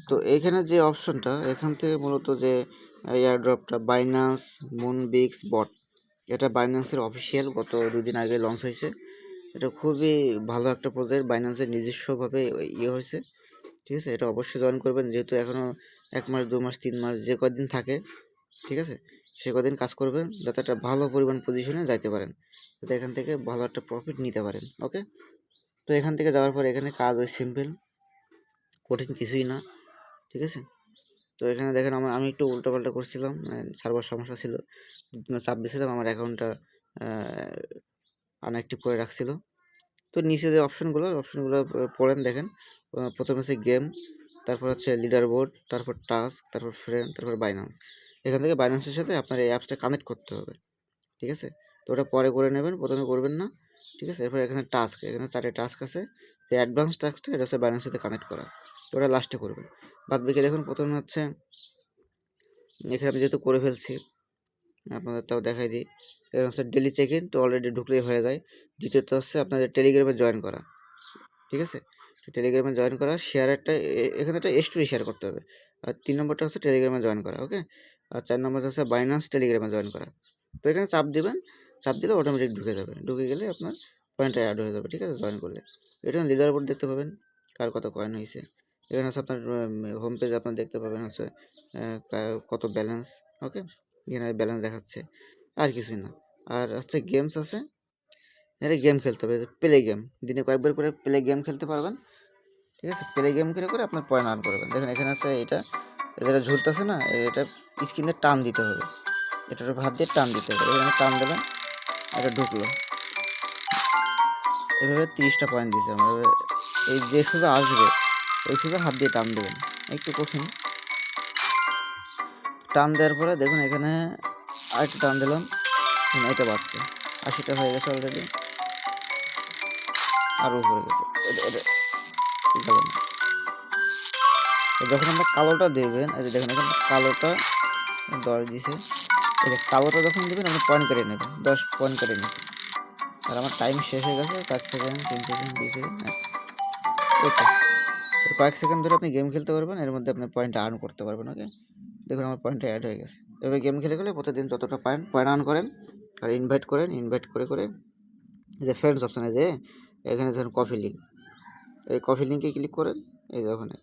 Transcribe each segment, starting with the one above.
তো এইখানে যে অপশনটা এখান থেকে মূলত যে এয়ারড্রপটা বাইন্যান্স মুনবিক্স বট, এটা বাইন্যান্সের অফিসিয়াল গত 2 দিন আগে লঞ্চ হয়েছে। এটা খুবই ভালো একটা প্রজেক্ট, বাইন্যান্সের নিজস্বভাবে হয়েছে, ঠিক আছে। এটা অবশ্যই জয়েন করবেন, যেহেতু এখনও 1 মাস 2 মাস 3 মাস যে কদিন থাকে, ঠিক আছে, সে কদিন কাজ করবেন যাতে একটা ভালো পরিমাণ পজিশনে যাইতে পারেন, যাতে এখান থেকে ভালো একটা প্রফিট নিতে পারেন। ওকে, তো এখান থেকে যাওয়ার পর এখানে কাজ ওই সিম্পল, কঠিন কিছুই না, ঠিক আছে। তো এখানে দেখেন আমি একটু উল্টোপাল্টা করছিলাম, সার্ভার সমস্যা ছিল, চাপ দিয়েছিলাম, আমার অ্যাকাউন্টটা আনঅ্যাক্টিভ করে রাখছিল। তো নিচে যে অপশনগুলো পড়েন, দেখেন প্রথমে হচ্ছে গেম, তারপর হচ্ছে লিডার বোর্ড, তারপর টাস্ক, তারপর ফ্রেন্ড, তারপর বাইন্যান্স। এখান থেকে বাইন্যান্সের সাথে আপনার এই অ্যাপসটা কানেক্ট করতে হবে, ঠিক আছে। তো ওটা পরে করে নেবেন, প্রথমে করবেন না, ঠিক আছে। এরপর এখানে টাস্ক, এখানে 4টে টাস্ক আছে, যে অ্যাডভান্স টাস্কটা এটা হচ্ছে বাইন্যান্সের সাথে কানেক্ট করা, তো ওটা লাস্টে করবেন। বাদ বাকি দেখুন, প্রথমে হচ্ছে এখানে আমি যেহেতু করে ফেলছি আপনাদের তাও দেখাই দিই। এখানে হচ্ছে ডেলি চেক ইন, তো অলরেডি ঢুকলেই হয়ে যায়। দ্বিতীয়ত হচ্ছে আপনাদের টেলিগ্রামে জয়েন করা, ঠিক আছে। টেলিগ্রামে জয়েন করা, শেয়ার একটা এখানে একটা স্টোরি শেয়ার করতে হবে। আর 3 নম্বরটা হচ্ছে টেলিগ্রামে জয়েন করা, ওকে। আর 4 নম্বরটা হচ্ছে বাইন্যান্স টেলিগ্রামে জয়েন করা। তো এখানে চাপ দিবেন, চাপ দিলে অটোমেটিক ঢুকে যাবে, ঢুকে গেলে আপনার পয়েন্টটা অ্যাড হয়ে যাবে, ঠিক আছে, জয়েন করলে। এটা লিডার বোর্ড দেখতে পাবেন কার কত কয়েন হয়েছে। এখানে হচ্ছে আপনার হোম পেজ আপনার দেখতে পাবেন হচ্ছে কত ব্যালেন্স, ওকে। এখানে ব্যালেন্স দেখাচ্ছে, আর কিছুই না। আর হচ্ছে গেমস আছে, এটা গেম খেলতে হবে, প্লে গেম, দিনে কয়েকবার করে প্লে গেম খেলতে পারবেন, ঠিক আছে। প্লে গেম করে আপনার পয়েন্ট আর্ন করবেন। দেখেন এখানে আছে এটা যেটা ঝুলতেছে না, এটা স্ক্রিনে টান দিতে হবে, এটার উপর হাত দিয়ে টান দিতে হবে, এখানে টান দেবেন, এটা ঢুকলো। এভাবে 30টা পয়েন্ট দিছে আমার। এই যে সোজা আসবে ওই সোজা হাত দিয়ে টান দেবেন, একটু কঠিন। টান দেওয়ার পরে দেখুন এখানে আরেকটা টান দিলাম, এটা বাড়ছে, 80টা হয়ে গেছে অলরেডি, আরও উপরে গেছে। এটা যাবে না। যখন আমরা কালোটা দেবেন, এই যে দেখেন এখানে কালোটা 10 দিছে, এই যে কালোটা যখন দেবেন আপনি পয়েন্ট কেটে নেবেন, 10 পয়েন্ট কেটে নিয়েছে। আর আমার টাইম শেষ হয়ে গেছে, 4 সেকেন্ড 3 সেকেন্ড 2 সেকেন্ড, ওকে। কয়েক সেকেন্ড ধরে আপনি গেম খেলতে পারবেন, এর মধ্যে আপনি পয়েন্ট আর্ন করতে পারবেন, ওকে। দেখুন আমার পয়েন্টটা অ্যাড হয়ে গেছে। এভাবে গেম খেলে প্রতিদিন যতটা পয়েন্ট আর্ন করেন, আর ইনভাইট করে যে ফ্রেন্ডস অপশানে যে এখানে ধরুন কফি লিঙ্ক, এই কফি লিঙ্কে ক্লিক করেন, এই যে ওখানে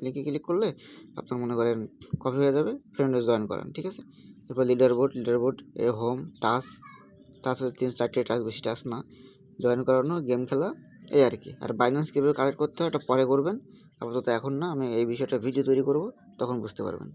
লিঙ্কে ক্লিক করলে আপনার মনে করেন কফি হয়ে যাবে, ফ্রেন্ডে জয়েন করেন, ঠিক আছে। এরপর লিডার বোর্ড এ হোম টাস্ক হচ্ছে 3-4টে টাস্ক, বেশি টাস্ক না, জয়েন করানো, গেম খেলা, এই আর কি। আর বাইন্যান্স কীভাবে কালেক্ট করতে হয় ওটা পরে করবেন, আপাতত এখন না, আমি এই বিষয়টা ভিডিও তৈরি করব, তখন বুঝতে পারবেন।